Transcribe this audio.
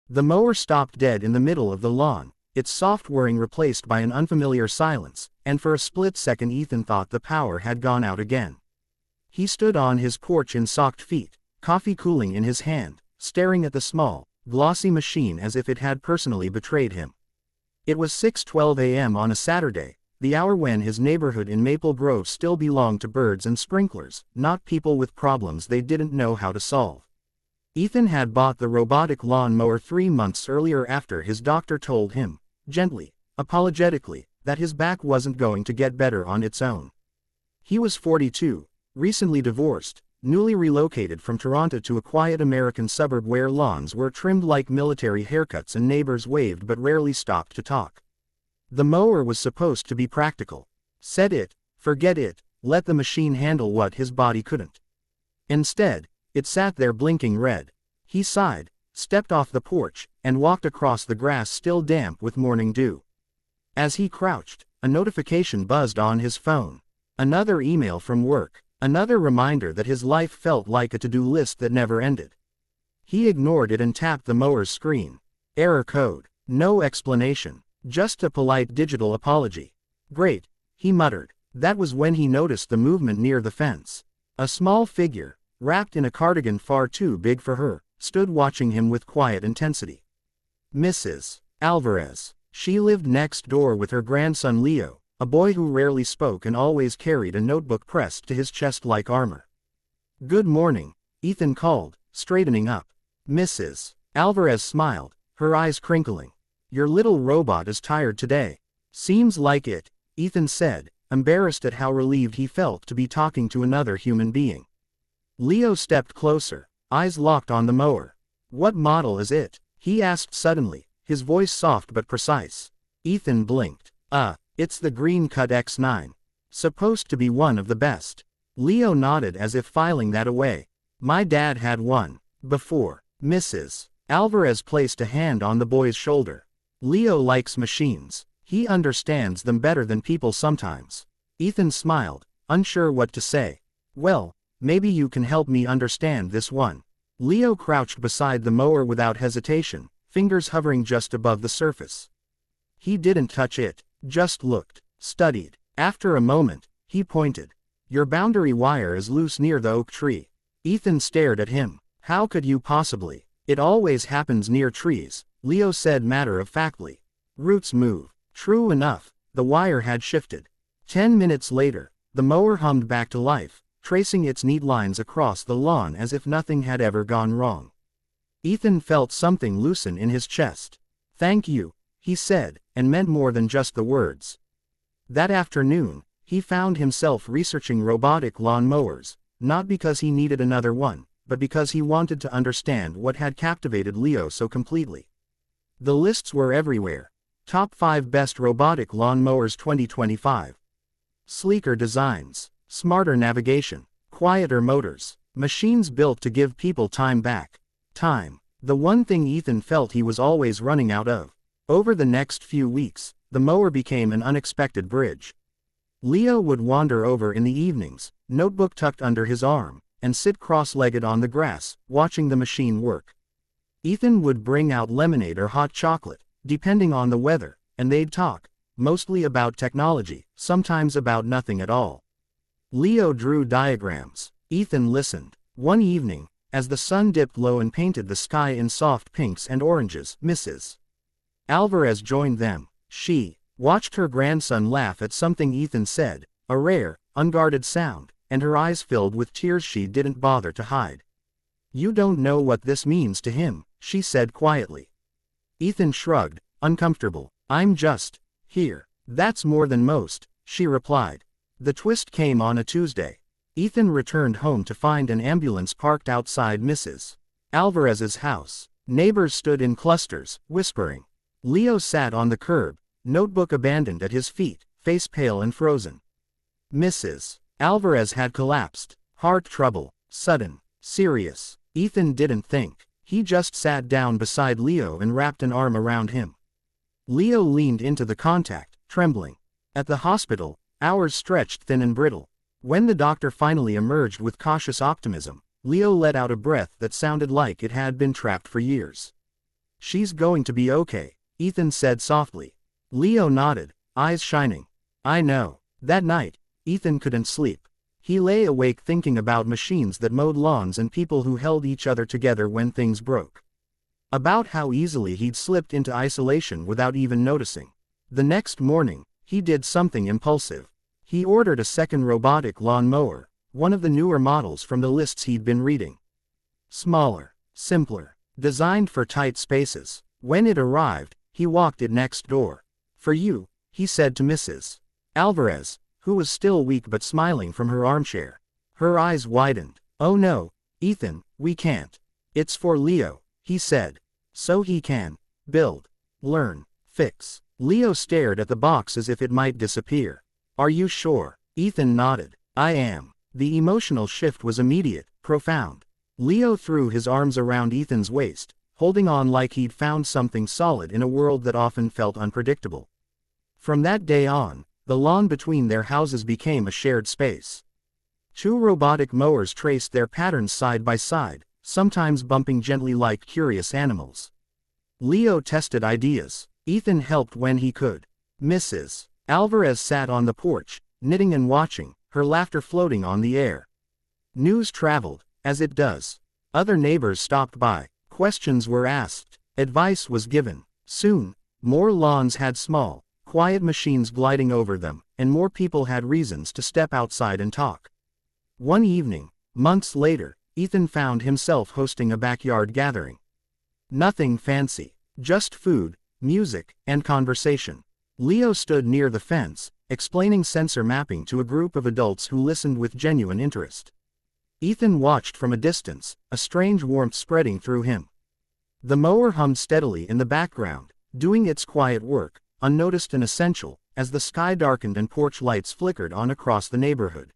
The mower stopped dead in the middle of the lawn, its soft whirring replaced by an unfamiliar silence, and for a split second Ethan thought the power had gone out again. He stood on his porch in socked feet, coffee cooling in his hand, staring at the small, glossy machine as if it had personally betrayed him. It was 6:12 a.m. on a Saturday, the hour when his neighborhood in Maple Grove still belonged to birds and sprinklers, not people with problems they didn't know how to solve. Ethan had bought the robotic lawn mower 3 months earlier after his doctor told him, gently, apologetically, that his back wasn't going to get better on its own. He was 42, recently divorced, newly relocated from Toronto to a quiet American suburb where lawns were trimmed like military haircuts and neighbors waved but rarely stopped to talk. The mower was supposed to be practical. Set it, forget it, let the machine handle what his body couldn't. Instead, it sat there blinking red. He sighed, stepped off the porch, and walked across the grass still damp with morning dew. As he crouched, a notification buzzed on his phone. Another email from work, another reminder that his life felt like a to-do list that never ended. He ignored it and tapped the mower's screen. Error code. No explanation. Just a polite digital apology. Great, he muttered. That was when he noticed the movement near the fence. A small figure, wrapped in a cardigan far too big for her, stood watching him with quiet intensity. Mrs. Alvarez. She lived next door with her grandson Leo, a boy who rarely spoke and always carried a notebook pressed to his chest like armor. Good morning, Ethan called, straightening up. Mrs. Alvarez smiled, her eyes crinkling. Your little robot is tired today. Seems like it, Ethan said, embarrassed at how relieved he felt to be talking to another human being. Leo stepped closer, eyes locked on the mower. What model is it? He asked suddenly, his voice soft but precise. Ethan blinked. It's the Green Cut X9. Supposed to be one of the best. Leo nodded as if filing that away. My dad had one. Before. Mrs. Alvarez placed a hand on the boy's shoulder. Leo likes machines. He understands them better than people sometimes. Ethan smiled, unsure what to say. Well, maybe you can help me understand this one. Leo crouched beside the mower without hesitation, fingers hovering just above the surface. He didn't touch it, just looked, studied. After a moment, he pointed. Your boundary wire is loose near the oak tree. Ethan stared at him. How could you possibly? It always happens near trees, Leo said matter-of-factly. Roots move. True enough, the wire had shifted. 10 minutes later, the mower hummed back to life, tracing its neat lines across the lawn as if nothing had ever gone wrong. Ethan felt something loosen in his chest. Thank you, he said, and meant more than just the words. That afternoon, he found himself researching robotic lawn mowers, not because he needed another one, but because he wanted to understand what had captivated Leo so completely. The lists were everywhere. Top 5 Best Robotic Lawn Mowers 2025. Sleeker designs, smarter navigation, quieter motors, machines built to give people time back. Time. The one thing Ethan felt he was always running out of. Over the next few weeks, the mower became an unexpected bridge. Leo would wander over in the evenings, notebook tucked under his arm, and sit cross-legged on the grass, watching the machine work. Ethan would bring out lemonade or hot chocolate, depending on the weather, and they'd talk, mostly about technology, sometimes about nothing at all. Leo drew diagrams. Ethan listened. One evening, as the sun dipped low and painted the sky in soft pinks and oranges, Mrs. Alvarez joined them. She watched her grandson laugh at something Ethan said, a rare, unguarded sound, and her eyes filled with tears she didn't bother to hide. You don't know what this means to him, she said quietly. Ethan shrugged, uncomfortable. I'm just here. That's more than most, she replied. The twist came on a Tuesday. Ethan returned home to find an ambulance parked outside Mrs. Alvarez's house. Neighbors stood in clusters, whispering. Leo sat on the curb, notebook abandoned at his feet, face pale and frozen. Mrs. Alvarez had collapsed. Heart trouble. Sudden. Serious. Ethan didn't think. He just sat down beside Leo and wrapped an arm around him. Leo leaned into the contact, trembling. At the hospital, hours stretched thin and brittle. When the doctor finally emerged with cautious optimism, Leo let out a breath that sounded like it had been trapped for years. She's going to be okay, Ethan said softly. Leo nodded, eyes shining. I know. That night, Ethan couldn't sleep. He lay awake thinking about machines that mowed lawns and people who held each other together when things broke. About how easily he'd slipped into isolation without even noticing. The next morning, he did something impulsive. He ordered a second robotic lawn mower, one of the newer models from the lists he'd been reading. Smaller, simpler, designed for tight spaces. When it arrived, he walked it next door. For you, he said to Mrs. Alvarez, who was still weak but smiling from her armchair. Her eyes widened. Oh no, Ethan, we can't. It's for Leo, he said. So he can build, learn, fix. Leo stared at the box as if it might disappear. Are you sure? Ethan nodded. I am. The emotional shift was immediate, profound. Leo threw his arms around Ethan's waist, holding on like he'd found something solid in a world that often felt unpredictable. From that day on, the lawn between their houses became a shared space. Two robotic mowers traced their patterns side by side, sometimes bumping gently like curious animals. Leo tested ideas. Ethan helped when he could. Mrs. Alvarez sat on the porch, knitting and watching, her laughter floating on the air. News traveled, as it does. Other neighbors stopped by, questions were asked, advice was given. Soon, more lawns had small, quiet machines gliding over them, and more people had reasons to step outside and talk. One evening, months later, Ethan found himself hosting a backyard gathering. Nothing fancy, just food, music, and conversation. Leo stood near the fence, explaining sensor mapping to a group of adults who listened with genuine interest. Ethan watched from a distance, a strange warmth spreading through him. The mower hummed steadily in the background, doing its quiet work, unnoticed and essential, as the sky darkened and porch lights flickered on across the neighborhood.